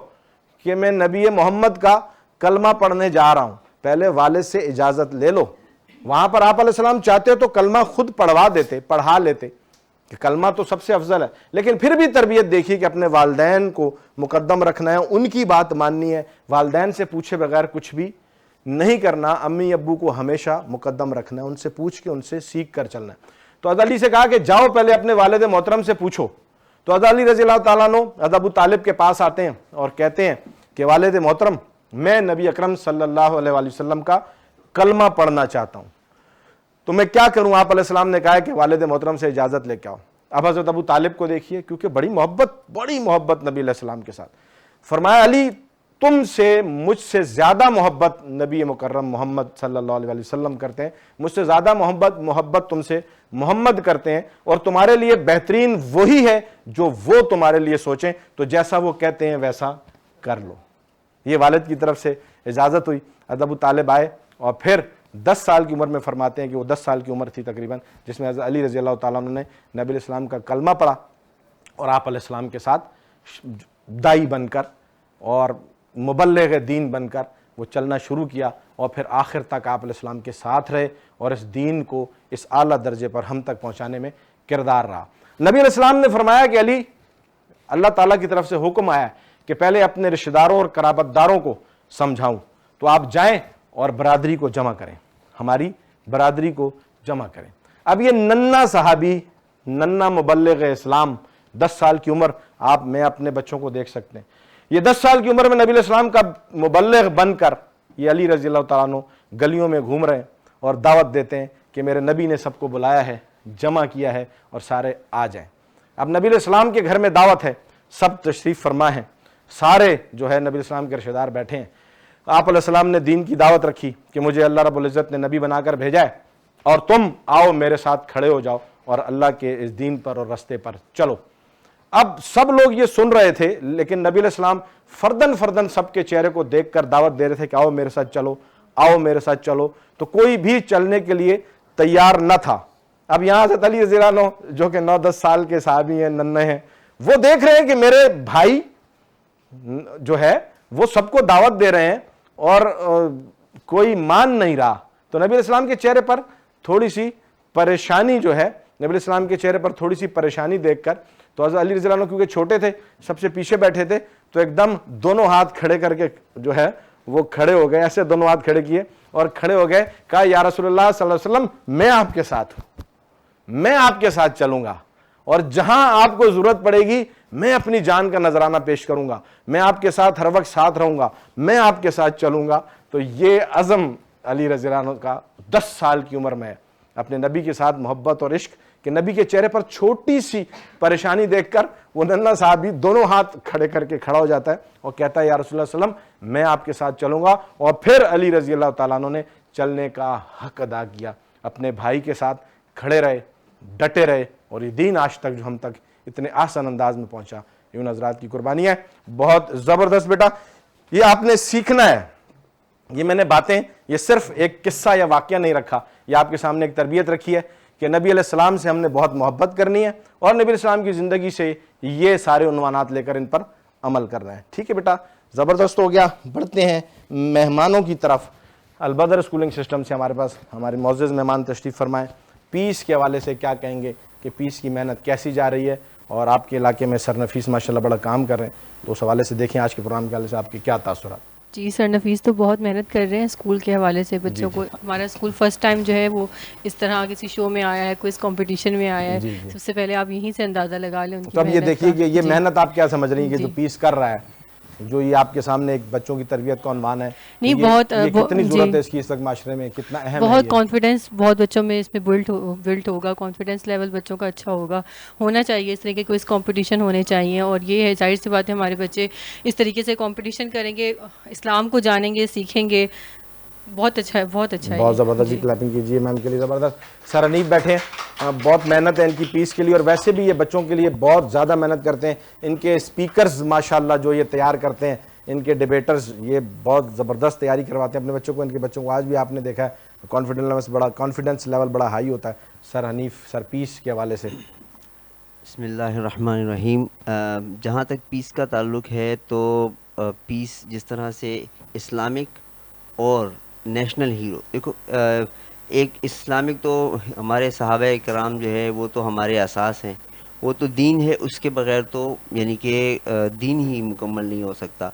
کہ میں نبی محمد کا کلمہ پڑھنے جا رہا ہوں، پہلے والد سے اجازت لے لو۔ وہاں پر آپ علیہ السلام چاہتے تو کلمہ خود پڑھوا دیتے، پڑھا لیتے، کہ کلمہ تو سب سے افضل ہے، لیکن پھر بھی تربیت دیکھیے کہ اپنے والدین کو مقدم رکھنا ہے، ان کی بات ماننی ہے، والدین سے پوچھے بغیر کچھ بھی نہیں کرنا، امی ابو کو ہمیشہ مقدم رکھنا ہے، ان سے پوچھ کے ان سے سیکھ کر چلنا ہے۔ تو حضرت علی سے کہا کہ جاؤ پہلے اپنے والد محترم سے پوچھو۔ تو حضرت علی رضی اللہ تعالیٰ عنہ حضرت ابو طالب کے پاس آتے ہیں اور کہتے ہیں کہ والد محترم میں نبی اکرم صلی اللہ علیہ وآلہ وسلم کا کلمہ پڑھنا چاہتا ہوں، تو میں کیا کروں؟ آپ علیہ السلام نے کہا کہ والد محترم سے اجازت لے کے آؤ۔ اب حضرت ابو طالب کو دیکھیے، کیونکہ بڑی محبت نبی علیہ السلام کے ساتھ، فرمایا علی تم سے مجھ سے زیادہ محبت نبی مکرم محمد صلی اللہ علیہ وسلم کرتے ہیں، مجھ سے زیادہ محبت تم سے محمد کرتے ہیں، اور تمہارے لیے بہترین وہی ہے جو وہ تمہارے لیے سوچیں، تو جیسا وہ کہتے ہیں ویسا کر لو۔ یہ والد کی طرف سے اجازت ہوئی۔ حضرت ابو طالب آئے اور پھر 10 سال کی عمر میں فرماتے ہیں کہ وہ 10 سال کی عمر تھی تقریباً، جس میں حضرت علی رضی اللہ تعالیٰ عنہ نے نبی علیہ السلام کا کلمہ پڑھا اور آپ علیہ السلام کے ساتھ دائی بن کر اور مبلغ دین بن کر وہ چلنا شروع کیا اور پھر آخر تک آپ علیہ السلام کے ساتھ رہے اور اس دین کو اس اعلیٰ درجے پر ہم تک پہنچانے میں کردار رہا. نبی علیہ السلام نے فرمایا کہ علی، اللہ تعالیٰ کی طرف سے حکم آیا کہ پہلے اپنے رشتہ داروں اور قرابت داروں کو سمجھاؤں، تو آپ جائیں اور برادری کو جمع کریں، ہماری برادری کو جمع کریں. اب یہ ننھا صحابی، ننھا مبلغ اسلام، 10 سال کی عمر، میں اپنے بچوں کو دیکھ سکتے ہیں، یہ 10 سال کی عمر میں نبی علیہ السلام کا مبلغ بن کر یہ علی رضی اللہ تعالیٰ عنہ گلیوں میں گھوم رہے ہیں اور دعوت دیتے ہیں کہ میرے نبی نے سب کو بلایا ہے، جمع کیا ہے اور سارے آ جائیں. اب نبی علیہ السلام کے گھر میں دعوت ہے، سب تشریف فرما ہیں، سارے جو ہے نبی علیہ السلام کے رشتہ دار بیٹھے ہیں. آپ علیہ السلام نے دین کی دعوت رکھی کہ مجھے اللہ رب العزت نے نبی بنا کر بھیجا ہے اور تم آؤ میرے ساتھ کھڑے ہو جاؤ اور اللہ کے اس دین پر اور رستے پر چلو. اب سب لوگ یہ سن رہے تھے، لیکن نبی علیہ السلام فردن فردن سب کے چہرے کو دیکھ کر دعوت دے رہے تھے کہ آؤ میرے ساتھ چلو، آؤ میرے ساتھ چلو، تو کوئی بھی چلنے کے لیے تیار نہ تھا. اب یہاں سے علی رضی اللہ عنہ جو کہ 9-10 سال کے صحابی ہیں، ننھے ہیں، وہ دیکھ رہے ہیں کہ میرے بھائی جو ہے وہ سب کو دعوت دے رہے ہیں اور کوئی مان نہیں رہا. تو نبی علیہ السلام کے چہرے پر تھوڑی سی پریشانی جو ہے، نبی علیہ السلام کے چہرے پر تھوڑی سی پریشانی دیکھ کر، تو حضرت علی رضی اللہ عنہ کیونکہ چھوٹے تھے، سب سے پیچھے بیٹھے تھے، تو ایک دم دونوں ہاتھ کھڑے کر کے جو ہے وہ کھڑے ہو گئے، ایسے دونوں ہاتھ کھڑے کیے اور کھڑے ہو گئے، کہا یا رسول اللہ صلی اللہ علیہ وسلم میں آپ کے ساتھ ہوں، میں آپ کے ساتھ چلوں گا اور جہاں آپ کو ضرورت پڑے گی میں اپنی جان کا نذرانہ پیش کروں گا، میں آپ کے ساتھ ہر وقت ساتھ رہوں گا، میں آپ کے ساتھ چلوں گا. تو یہ عزم علی رضی اللہ عنہ کا 10 سال کی عمر میں اپنے نبی کے ساتھ محبت اور عشق کہ نبی کے چہرے پر چھوٹی سی پریشانی دیکھ کر وہ ننھا صحابی دونوں ہاتھ کھڑے کر کے کھڑا ہو جاتا ہے اور کہتا ہے یا رسول اللہ صلی اللہ علیہ وسلم میں آپ کے ساتھ چلوں گا. اور پھر علی رضی اللہ تعالیٰ عنہ نے چلنے کا حق ادا کیا، اپنے بھائی کے ساتھ کھڑے رہے، ڈٹے رہے اور یہ دین آج تک جو ہم تک اتنے آسان انداز میں پہنچا. ان حضرات کی قربانی ہے، بہت زبردست. بیٹا یہ آپ نے سیکھنا ہے، یہ میں نے باتیں یہ صرف ایک قصہ یا واقعہ نہیں رکھا، یہ آپ کے سامنے ایک تربیت رکھی ہے کہ نبی علیہ السلام سے ہم نے بہت محبت کرنی ہے اور نبی علیہ السلام کی زندگی سے یہ سارے عنوانات لے کر ان پر عمل کرنا ہے. ٹھیک ہے بیٹا، زبردست ہو گیا. بڑھتے ہیں مہمانوں کی طرف. البدر اسکولنگ سسٹم سے ہمارے پاس ہمارے معزز مہمان تشریف فرمائیں. پیس کے حوالے سے کیا کہیں گے کہ پیس کی محنت کیسی جا رہی ہے اور آپ کے علاقے میں سر نفیس ماشاءاللہ بڑا کام کر رہے ہیں، تو اس حوالے سے دیکھیں آج کے پروگرام کے حوالے سے آپ کے کیا تاثرات. جی سر نفیس تو بہت محنت کر رہے ہیں اسکول کے حوالے سے بچوں کو. ہمارا اسکول فرسٹ ٹائم جو ہے وہ اس طرح کسی شو میں آیا ہے، کوئز کمپٹیشن میں آیا ہے. سب سے پہلے آپ یہیں سے اندازہ لگا لیں ان کی. تو اب یہ دیکھیے کہ یہ محنت آپ کیا سمجھ رہی ہیں کہ جو پیس کر رہا ہے، جو یہ آپ کے سامنے ایک بچوں کی تربیت کا عنوان ہے، نہیں بہت کتنی ضرورت ہے اس کی اس وقت معاشرے میں، کتنا اہم ہے؟ بہت کانفیڈینس بہت بچوں میں اس میں بلڈ ہوگا، کانفیڈینس لیول بچوں کا اچھا ہونا چاہیے. اس طرح کے کوئی کمپٹیشن ہونے چاہیے اور یہ ہے ظاہر سی بات ہے ہمارے بچے اس طریقے سے کمپٹیشن کریں گے، اسلام کو جانیں گے، سیکھیں گے. بہت اچھا ہے، بہت اچھا ہے. بہت زبردست. جی کلیپنگ کیجیے میم کے لیے. زبردست. سر انیف بیٹھے ہیں، بہت محنت ہے ان کی پیس کے لیے اور ویسے بھی یہ بچوں کے لیے بہت زیادہ محنت کرتے ہیں. ان کے اسپیکرز ماشاءاللہ جو یہ تیار کرتے ہیں، ان کے ڈیبیٹرز یہ بہت زبردست تیاری کرواتے ہیں اپنے بچوں کو. ان کے بچوں کو آج بھی آپ نے دیکھا ہے کانفیڈنس لیول بڑا ہائی ہوتا ہے. سر حنیف، سر پیس کے حوالے سے. بسم اللہ الرحمن الرحیم. جہاں تک پیس کا تعلق ہے تو پیس جس طرح سے اسلامک اور نیشنل ہیرو، دیکھو ایک اسلامک تو ہمارے صحابہ کرام جو ہے وہ تو ہمارے اساس ہیں، وہ تو دین ہے، اس کے بغیر تو یعنی کہ دین ہی مکمل نہیں ہو سکتا.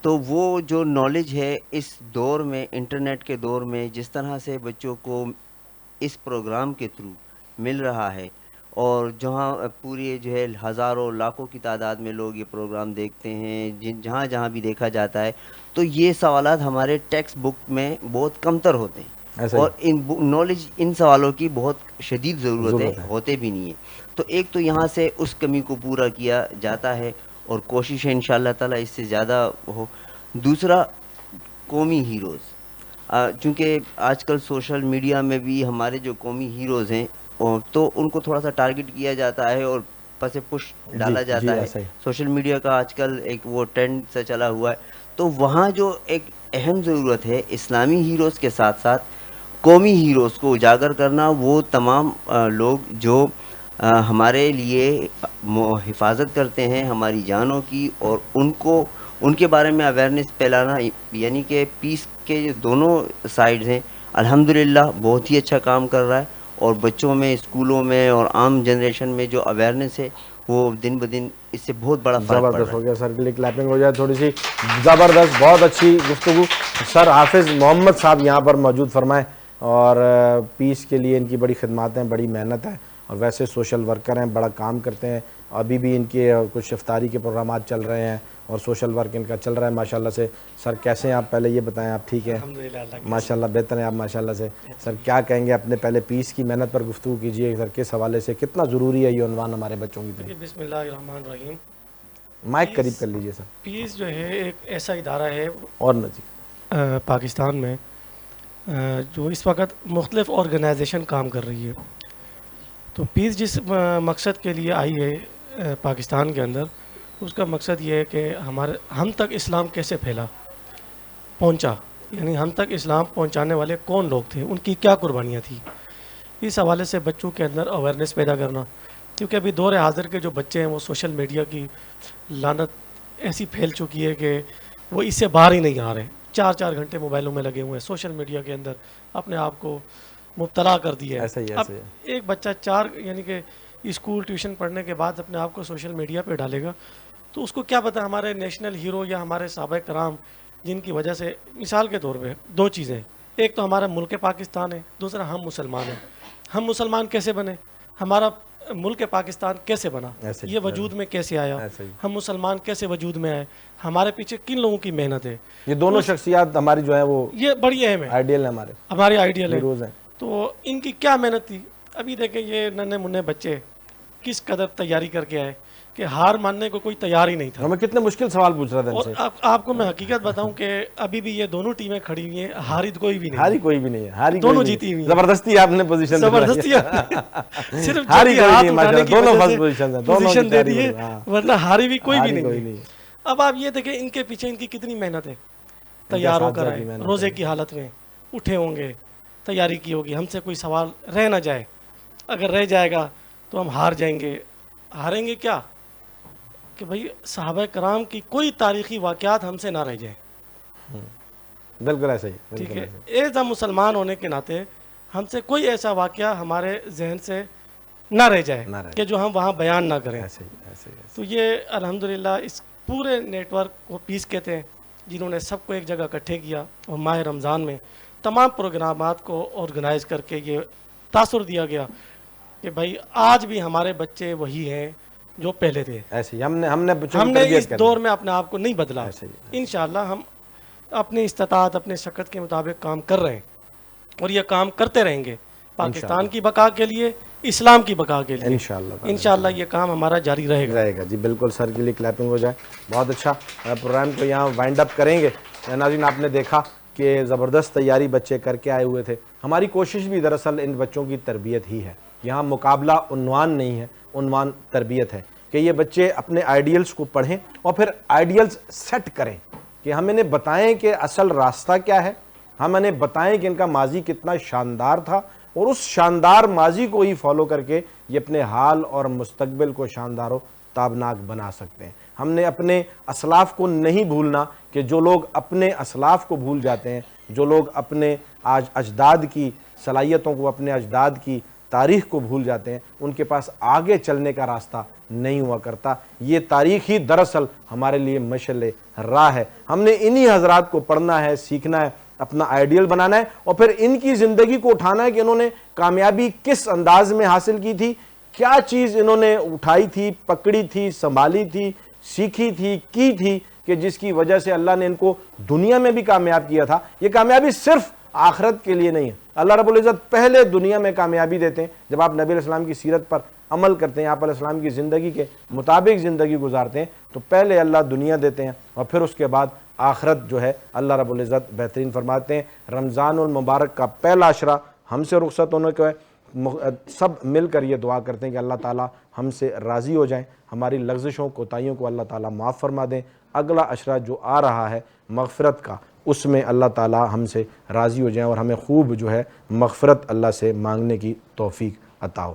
تو وہ جو نالج ہے اس دور میں، انٹرنیٹ کے دور میں، جس طرح سے بچوں کو اس پروگرام کے تھرو مل رہا ہے اور جہاں پوری جو ہے ہزاروں لاکھوں کی تعداد میں لوگ یہ پروگرام دیکھتے ہیں، جہاں جہاں بھی دیکھا جاتا ہے، تو یہ سوالات ہمارے ٹیکسٹ بک میں بہت کمتر ہوتے ہیں اور نالج ان سوالوں کی بہت شدید ضرورت ہے، ہوتے بھی نہیں ہیں. تو ایک تو یہاں سے اس کمی کو پورا کیا جاتا ہے اور کوشش ہے انشاءاللہ تعالی اس سے زیادہ ہو. دوسرا قومی ہیروز، چونکہ آج کل سوشل میڈیا میں بھی ہمارے جو قومی ہیروز ہیں تو ان کو تھوڑا سا ٹارگٹ کیا جاتا ہے اور پس پش ڈالا جاتا ہے. سوشل میڈیا کا آج کل ایک وہ ٹرینڈ سے چلا ہوا ہے. تو وہاں جو ایک اہم ضرورت ہے اسلامی ہیروز کے ساتھ ساتھ قومی ہیروز کو اجاگر کرنا. وہ تمام لوگ جو ہمارے لیے حفاظت کرتے ہیں ہماری جانوں کی اور ان کو ان کے بارے میں اویئرنیس پھیلانا، یعنی کہ پیس کے جو دونوں سائڈز ہیں الحمدللہ بہت ہی اچھا کام کر رہا ہے، اور بچوں میں، اسکولوں میں اور عام جنریشن میں جو اویئرنیس ہے وہ دن بدن اس سے بہت بڑا فرق پڑ زبردست رہا ہو گیا سر کے لیے کلیپنگ ہو جائے تھوڑی سی. زبردست، بہت اچھی گفتگو. سر حافظ محمد صاحب یہاں پر موجود فرمائیں، اور پیس کے لیے ان کی بڑی خدمات ہیں، بڑی محنت ہے، اور ویسے سوشل ورکر ہیں، بڑا کام کرتے ہیں. ابھی بھی ان کے کچھ افطاری کے پروگرامات چل رہے ہیں اور سوشل ورک ان کا چل رہا ہے ماشاءاللہ سے. سر کیسے ہیں آپ؟ پہلے یہ بتائیں آپ ٹھیک ہیں؟ ماشاءاللہ بہتر ہیں آپ ماشاءاللہ سے. سر کیا کہیں گے اپنے پہلے پیس کی محنت پر گفتگو کیجیے سر، کس حوالے سے کتنا ضروری ہے یہ عنوان ہمارے بچوں کی طرف؟ بسم اللہ الرحمن الرحیم. مائک قریب کر لیجیے سر. پیس جو ہے ایک ایسا ادارہ ہے اور نجی پاکستان میں جو اس وقت مختلف آرگنائزیشن کام کر رہی ہے. تو پیس جس مقصد کے لیے آئی ہے پاکستان کے اندر، اس کا مقصد یہ ہے کہ ہم تک اسلام کیسے پہنچا، یعنی ہم تک اسلام پہنچانے والے کون لوگ تھے، ان کی کیا قربانیاں تھیں. اس حوالے سے بچوں کے اندر اویئرنیس پیدا کرنا، کیونکہ ابھی دور حاضر کے جو بچے ہیں وہ سوشل میڈیا کی لعنت ایسی پھیل چکی ہے کہ وہ اس سے باہر ہی نہیں آ رہے. 4 گھنٹے موبائلوں میں لگے ہوئے ہیں، سوشل میڈیا کے اندر اپنے آپ کو مبتلا کر دیا ہے. اب ایک بچہ یعنی کہ اسکول ٹیوشن پڑھنے کے بعد اپنے آپ کو سوشل میڈیا پہ ڈالے گا، تو اس کو کیا پتہ ہمارے نیشنل ہیرو یا ہمارے صحابہ کرام جن کی وجہ سے، مثال کے طور پہ 2 چیزیں، ایک تو ہمارا ملک پاکستان ہے، دوسرا ہم مسلمان ہیں. ہم مسلمان کیسے بنے، ہمارا ملک پاکستان کیسے بنا، یہ وجود میں کیسے آیا، ہم مسلمان کیسے وجود میں آئے، ہمارے پیچھے کن لوگوں کی محنت ہے. یہ دونوں شخصیات ہماری جو ہیں وہ یہ بڑی اہم ہے، آئیڈیل ہیں، ہماری آئیڈیل ہے. ہیروز ہیں. تو ان کی کیا محنت تھی. ابھی دیکھیں یہ ننھے منھے بچے کس قدر تیاری کر کے آئے کہ ہار ماننے کو کوئی تیار ہی نہیں تھا. ہمیں کتنے مشکل سوال پوچھ رہا تھا ان سے. اور آپ کو میں حقیقت بتاؤں کہ ابھی بھی یہ دونوں ٹیمیں کھڑی ہوئی ہیں، ہاری کوئی بھی نہیں، ہاری کوئی بھی نہیں ہے، ہاری دونوں جیتی ہوئی ہیں. زبردستی آپ نے پوزیشن زبردستی صرف ہاری کوئی نہیں، دونوں فرسٹ پوزیشن پوزیشن دے دی ہے، ورنہ ہاری بھی کوئی بھی نہیں. اب آپ یہ دیکھیں ان کے پیچھے ان کی کتنی محنت ہے. تیار ہو کر آئے، روزے کی حالت میں اٹھے ہوں گے، تیاری کی ہوگی، ہم سے کوئی سوال رہ نہ جائے، اگر رہ جائے گا تو ہم ہار جائیں گے. ہاریں گے کیا کہ بھئی صحابہ کرام کی کوئی تاریخی واقعات ہم سے نہ رہ جائیں. بالکل ایسا ہی، ٹھیک ہے. ایز مسلمان ہونے کے ناطے ہم سے کوئی ایسا واقعہ ہمارے ذہن سے نہ رہ جائے کہ جو ہم وہاں بیان نہ کریں. تو یہ الحمدللہ اس پورے نیٹ ورک کو پیس کہتے ہیں، جنہوں نے سب کو ایک جگہ اکٹھے کیا اور ماہ رمضان میں تمام پروگرامات کو آرگنائز کر کے یہ تاثر دیا گیا کہ بھائی آج بھی ہمارے بچے وہی ہیں جو پہلے تھے. ایسے ہم نے اس دور میں اپنے آپ کو نہیں بدلا. انشاءاللہ ہم اپنی استطاعت، اپنے شکت کے مطابق کام کر رہے ہیں اور یہ کام کرتے رہیں گے پاکستان کی بقا کے لیے، اسلام کی بقا کے لیے. انشاءاللہ یہ کام ہمارا جاری رہے گا. جی بالکل سر کے لیے کلیپنگ ہو جائے. بہت اچھا. پروگرام کو یہاں وائنڈ اپ کریں گے. ناظرین آپ نے دیکھا کہ زبردست تیاری بچے کر کے آئے ہوئے تھے. ہماری کوشش بھی دراصل ان بچوں کی تربیت ہی ہے. یہاں مقابلہ عنوان نہیں ہے، عنوان تربیت ہے کہ یہ بچے اپنے آئیڈیلز کو پڑھیں اور پھر آئیڈیلز سیٹ کریں، کہ ہم انہیں بتائیں کہ اصل راستہ کیا ہے، ہم انہیں بتائیں کہ ان کا ماضی کتنا شاندار تھا، اور اس شاندار ماضی کو ہی فالو کر کے یہ اپنے حال اور مستقبل کو شاندار و تابناک بنا سکتے ہیں. ہم نے اپنے اسلاف کو نہیں بھولنا، کہ جو لوگ اپنے اسلاف کو بھول جاتے ہیں، جو لوگ اپنے اجداد کی صلاحیتوں کو، اپنے اجداد کی تاریخ کو بھول جاتے ہیں، ان کے پاس آگے چلنے کا راستہ نہیں ہوا کرتا. یہ تاریخ ہی دراصل ہمارے لیے مشعل راہ ہے. ہم نے انہی حضرات کو پڑھنا ہے، سیکھنا ہے، اپنا آئیڈیل بنانا ہے، اور پھر ان کی زندگی کو اٹھانا ہے کہ انہوں نے کامیابی کس انداز میں حاصل کی تھی، کیا چیز انہوں نے اٹھائی تھی، پکڑی تھی، سنبھالی تھی، سیکھی تھی، کی تھی، کہ جس کی وجہ سے اللہ نے ان کو دنیا میں بھی کامیاب کیا تھا. یہ کامیابی صرف آخرت کے لیے نہیں ہے. اللہ رب العزت پہلے دنیا میں کامیابی دیتے ہیں. جب آپ نبی علیہ السلام کی سیرت پر عمل کرتے ہیں، آپ علیہ السلام کی زندگی کے مطابق زندگی گزارتے ہیں، تو پہلے اللہ دنیا دیتے ہیں اور پھر اس کے بعد آخرت جو ہے اللہ رب العزت بہترین فرماتے ہیں. رمضان المبارک کا پہلا عشرہ ہم سے رخصت ہونے کو ہے. سب مل کر یہ دعا کرتے ہیں کہ اللہ تعالیٰ ہم سے راضی ہو جائیں، ہماری لغزشوں کوتاہیوں کو اللہ تعالیٰ معاف فرما دیں. اگلا عشرہ جو آ رہا ہے مغفرت کا، اس میں اللہ تعالیٰ ہم سے راضی ہو جائیں اور ہمیں خوب جو ہے مغفرت اللہ سے مانگنے کی توفیق عطا ہو.